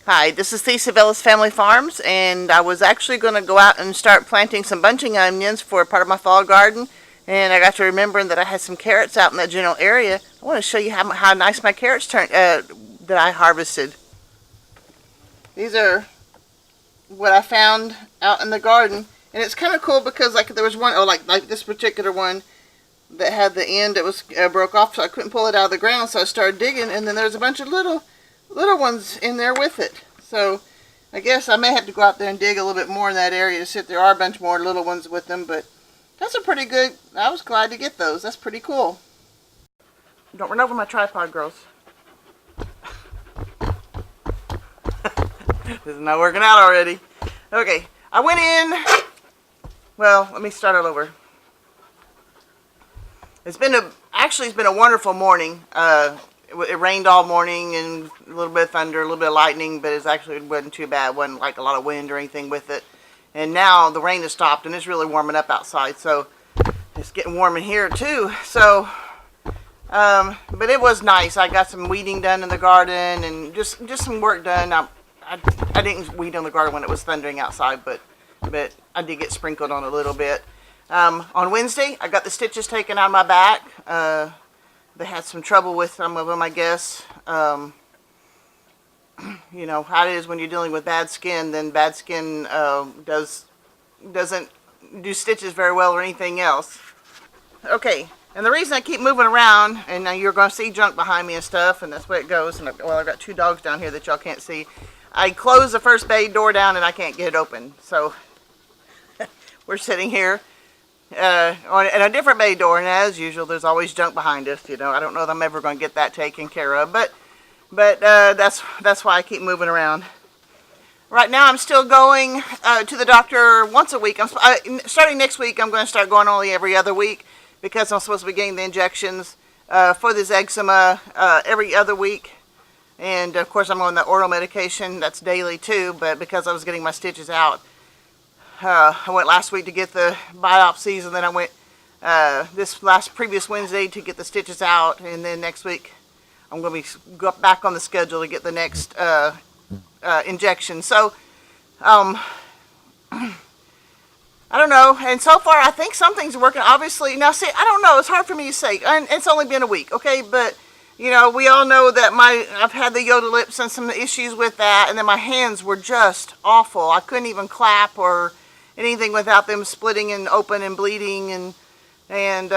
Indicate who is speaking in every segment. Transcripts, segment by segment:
Speaker 1: Hi, this is Lisa Velas Family Farms, and I was actually going to go out and start planting some bunching onions for part of my fall garden, and I got to remembering that I had some carrots out in that general area. I want to show you how nice my carrots turned that I harvested. These are what I found out in the garden, and it's kind of cool because like there was one, like this particular one that had the end that was broke off, so I couldn't pull it out of the ground, so I started digging, and then there's a bunch of little ones in there with it. So I guess I may have to go out there and dig a little bit more in that area to see if there are a bunch more little ones with them, but that's a pretty good, I was glad to get those. That's pretty cool. Don't run over my tripod, girls. This is not working out already. Okay, I went in, well, let me start all over. It's been a wonderful morning. It rained all morning and a little bit of thunder, a little bit of lightning, but it wasn't too bad. It wasn't like a lot of wind or anything with it. And now the rain has stopped and it's really warming up outside, so it's getting warm in here too. So, but it was nice. I got some weeding done in the garden and just some work done. I didn't weed on the garden when it was thundering outside, but I did get sprinkled on a little bit. On Wednesday, I got the stitches taken out of my back. They had some trouble with some of them, I guess. You know how it is when you're dealing with bad skin. Then bad skin doesn't do stitches very well or anything else. Okay, and the reason I keep moving around, and now you're going to see junk behind me and stuff, and that's where it goes. And well, I've got two dogs down here that y'all can't see. I closed the first bay door down and I can't get it open, so we're sitting here. On a different bay door, and as usual, there's always junk behind us. You know, I don't know that I'm ever going to get that taken care of, but that's why I keep moving around. Right now, I'm still going to the doctor once a week. Starting next week, I'm going to start going only every other week because I'm supposed to be getting the injections for this eczema every other week. And of course, I'm on the oral medication that's daily too. But because I was getting my stitches out. I went last week to get the biopsies, and then I went previous Wednesday to get the stitches out, and then next week I'm going to go back on the schedule to get the next injection. So I don't know, and so far I think some things are working. Obviously, now see, I don't know, it's hard for me to say, and it's only been a week, okay, but you know, we all know that I've had the Yoda lips and some issues with that, and then my hands were just awful. I couldn't even clap or anything without them splitting and open and bleeding, and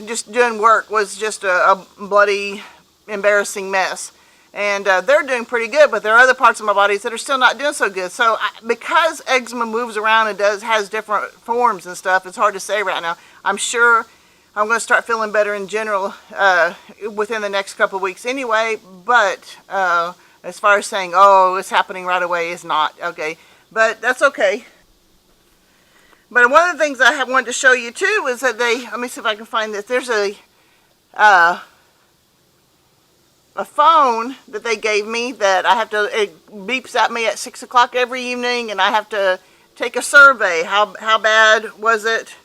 Speaker 1: just doing work was just a bloody, embarrassing mess. And they're doing pretty good, but there are other parts of my body that are still not doing so good. So because eczema moves around and has different forms and stuff, it's hard to say right now. I'm sure I'm going to start feeling better in general within the next couple of weeks anyway, but as far as saying, oh, it's happening right away, is not, okay. But that's okay. But one of the things I wanted to show you too is that let me see if I can find this. There's a phone that they gave me that it beeps at me at 6 o'clock every evening, and I have to take a survey. How bad was it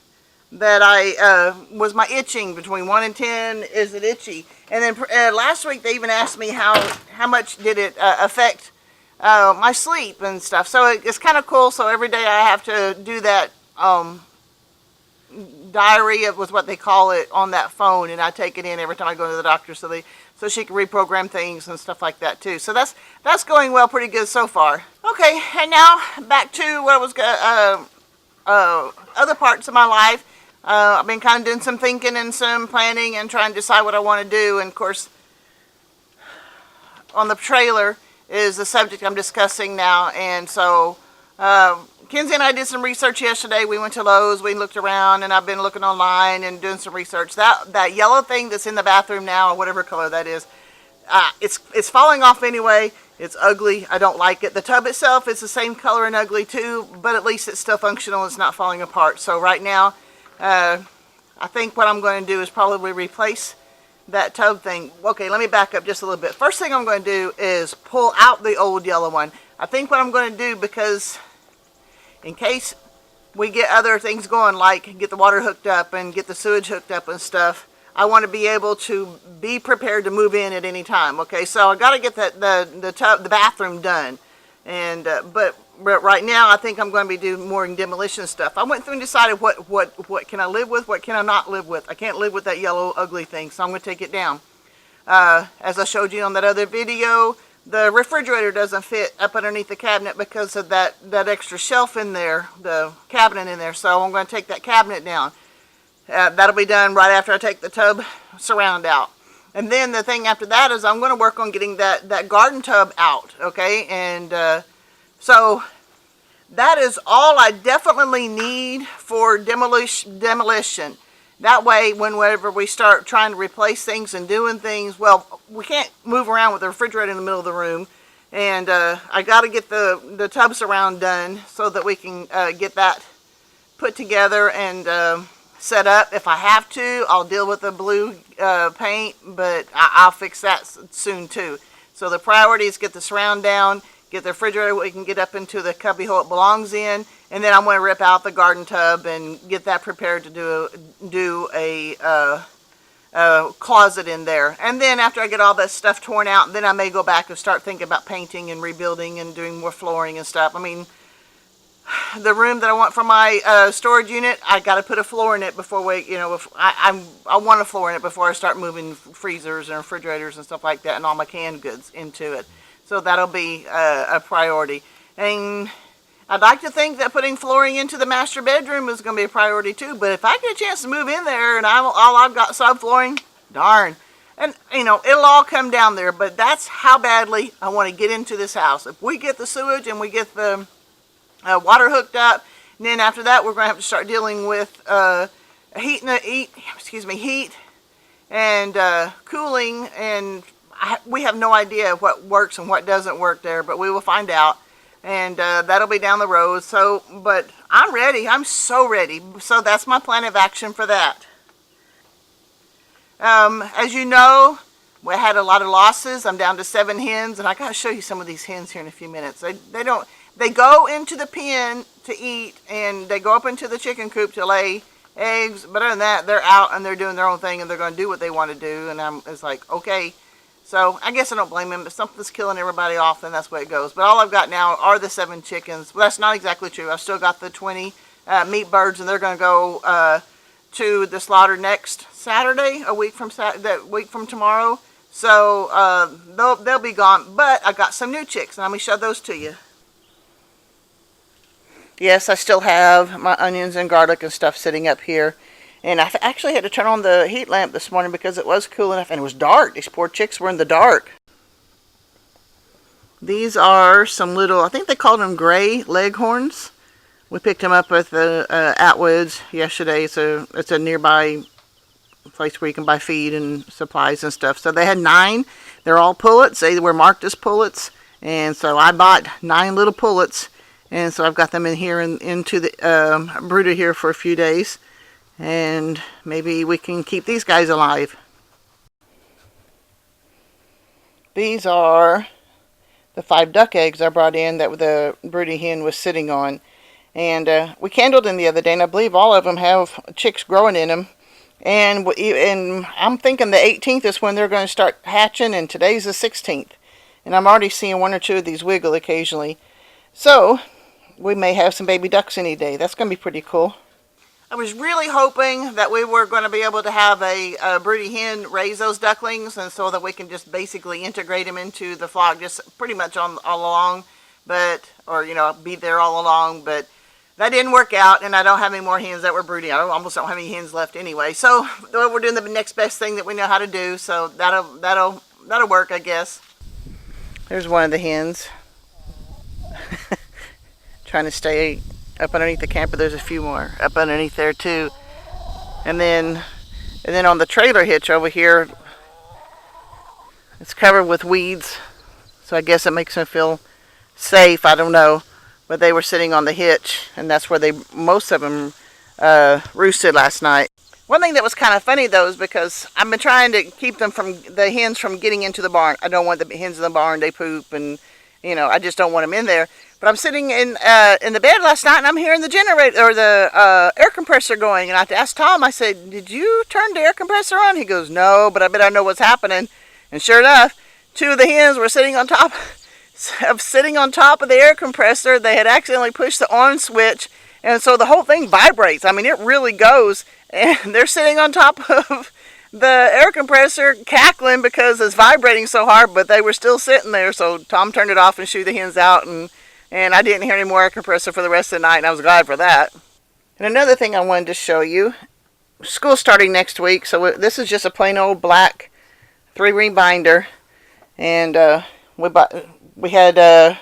Speaker 1: that was my itching between 1 and 10? Is it itchy? And then last week they even asked me how much did it affect my sleep and stuff. So it's kind of cool. So every day I have to do that diary with what they call it on that phone, and I take it in every time I go to the doctor, so she can reprogram things and stuff like that too. So that's going well, pretty good so far. Okay, and now back to what was other parts of my life. I've been kind of doing some thinking and some planning and trying to decide what I want to do. And of course, on the trailer is the subject I'm discussing now. And so Kenzie and I did some research yesterday. We went to Lowe's, we looked around, and I've been looking online and doing some research. That yellow thing that's in the bathroom now, or whatever color that is, it's falling off anyway. It's ugly. I don't like it. The tub itself is the same color and ugly too, but at least it's still functional. It's not falling apart. So right now, I think what I'm going to do is probably replace that tub thing. Okay, let me back up just a little bit. First thing I'm going to do is pull out the old yellow one. I think what I'm going to do, because in case we get other things going, like get the water hooked up and get the sewage hooked up and stuff, I want to be able to be prepared to move in at any time. Okay, so I got to get the bathroom done. And but right now I think I'm going to be doing more demolition stuff. I went through and decided what can I live with, what can I not live with. I can't live with that yellow ugly thing, so I'm going to take it down. As I showed you on that other video, the refrigerator doesn't fit up underneath the cabinet because of that extra shelf in there, the cabinet in there. So I'm going to take that cabinet down. That'll be done right after I take the tub surround out. And then the thing after that is I'm going to work on getting that garden tub out, okay? And so that is all I definitely need for demolition. That way, whenever we start trying to replace things and doing things, well, we can't move around with the refrigerator in the middle of the room. And I got to get the tub surround done so that we can get that put together and set up. If I have to, I'll deal with the blue paint, but I'll fix that soon too. So the priority is get the surround down, get the refrigerator we can get up into the cubby hole it belongs in, and then I'm going to rip out the garden tub and get that prepared to do a closet in there. And then after I get all that stuff torn out, then I may go back and start thinking about painting and rebuilding and doing more flooring and stuff. I mean, the room that I want for my storage unit, I got to put a floor in it before we, you know, I want a floor in it before I start moving freezers and refrigerators and stuff like that and all my canned goods into it. So that'll be a priority. And I'd like to think that putting flooring into the master bedroom is going to be a priority too. But if I get a chance to move in there and all I've got subflooring, darn. And, you know, it'll all come down there. But that's how badly I want to get into this house. If we get the sewage and we get the water hooked up, and then after that we're going to have to start dealing with heat and cooling, and we have no idea what works and what doesn't work there, but we will find out, and that'll be down the road. So, but I'm ready. I'm so ready. So that's my plan of action for that. As you know, we had a lot of losses. I'm down to 7 hens, and I got to show you some of these hens here in a few minutes. They go into the pen to eat, and they go up into the chicken coop to lay eggs, but other than that, they're out and they're doing their own thing, and they're going to do what they want to do, and it's like, okay. So I guess I don't blame them. If something's killing everybody off, then that's the way it goes. But all I've got now are the 7 chickens. Well, that's not exactly true. I've still got the 20 meat birds, and they're going to go to the slaughter next Saturday, a week from tomorrow. So they'll be gone. But I got some new chicks, and let me show those to you. Yes, I still have my onions and garlic and stuff sitting up here. And I actually had to turn on the heat lamp this morning because it was cool enough and it was dark. These poor chicks were in the dark. These are some little, I think they called them gray leghorns. We picked them up at the Atwoods yesterday. So it's a nearby place where you can buy feed and supplies and stuff. So they had 9. They're all pullets. They were marked as pullets. And so I bought 9 little pullets. And so I've got them in here into the brooder here for a few days. And maybe we can keep these guys alive. These are the 5 duck eggs I brought in that the broody hen was sitting on. And we candled them the other day, and I believe all of them have chicks growing in them. And I'm thinking the 18th is when they're going to start hatching, and today's the 16th. And I'm already seeing 1 or 2 of these wiggle occasionally. So we may have some baby ducks any day. That's going to be pretty cool. I was really hoping that we were going to be able to have a broody hen raise those ducklings, and so that we can just basically integrate them into the flock, just pretty much all along, or you know, be there all along. But that didn't work out, and I don't have any more hens that were brooding. I almost don't have any hens left anyway. So we're doing the next best thing that we know how to do. So that'll work, I guess. There's one of the hens. Trying to stay up underneath the camper. There's a few more up underneath there too. And then on the trailer hitch over here, it's covered with weeds. So I guess it makes them feel safe. I don't know. But they were sitting on the hitch, and that's where most of them roosted last night. One thing that was kind of funny though is because I've been trying to keep the hens from getting into the barn. I don't want the hens in the barn. They poop, and you know, I just don't want them in there. But I'm sitting in the bed last night, and I'm hearing the generator or the air compressor going. And I asked Tom, I said, "Did you turn the air compressor on?" He goes, "No, but I bet I know what's happening." And sure enough, 2 of the hens were sitting on top of sitting on top of the air compressor. They had accidentally pushed the on switch, and so the whole thing vibrates. I mean, it really goes, and they're sitting on top of the air compressor cackling because it's vibrating so hard, but they were still sitting there. So Tom turned it off and shooed the hens out, and I didn't hear any more air compressor for the rest of the night, and I was glad for that. And another thing I wanted to show you, school's starting next week, so this is just a plain old black 3-ring binder, and we had to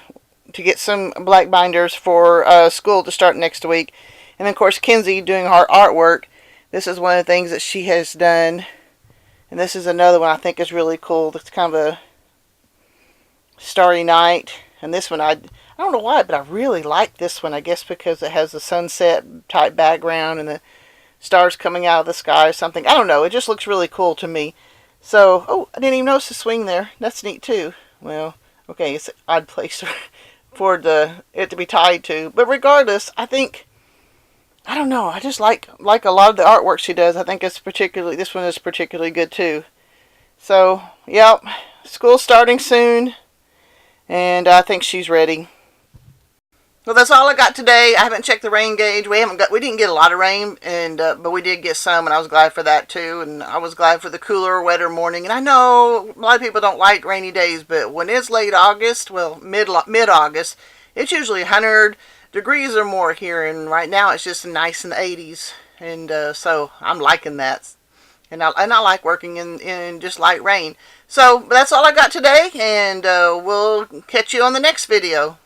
Speaker 1: get some black binders for school to start next week. And then of course Kinsey doing her artwork, this is one of the things that she has done, and this is another one I think is really cool. It's kind of a starry night, and this one I don't know why, but I really like this one. I guess because it has the sunset type background and the stars coming out of the sky or something. I don't know, it just looks really cool to me. So, oh, I didn't even notice the swing there. That's neat too. Well, okay, it's an odd place for it to be tied to. But regardless, I think, I don't know, I just like a lot of the artwork she does. I think this one is particularly good too. So, yep, school's starting soon, and I think she's ready. Well, that's all I got today. I haven't checked the rain gauge. We didn't get a lot of rain, but we did get some, and I was glad for that too. And I was glad for the cooler, wetter morning. And I know a lot of people don't like rainy days, but when it's late August, well, mid-August, it's usually 100 degrees or more here, and right now it's just nice in the 80s, and so I'm liking that. And I like working in just light rain. So that's all I got today, and we'll catch you on the next video.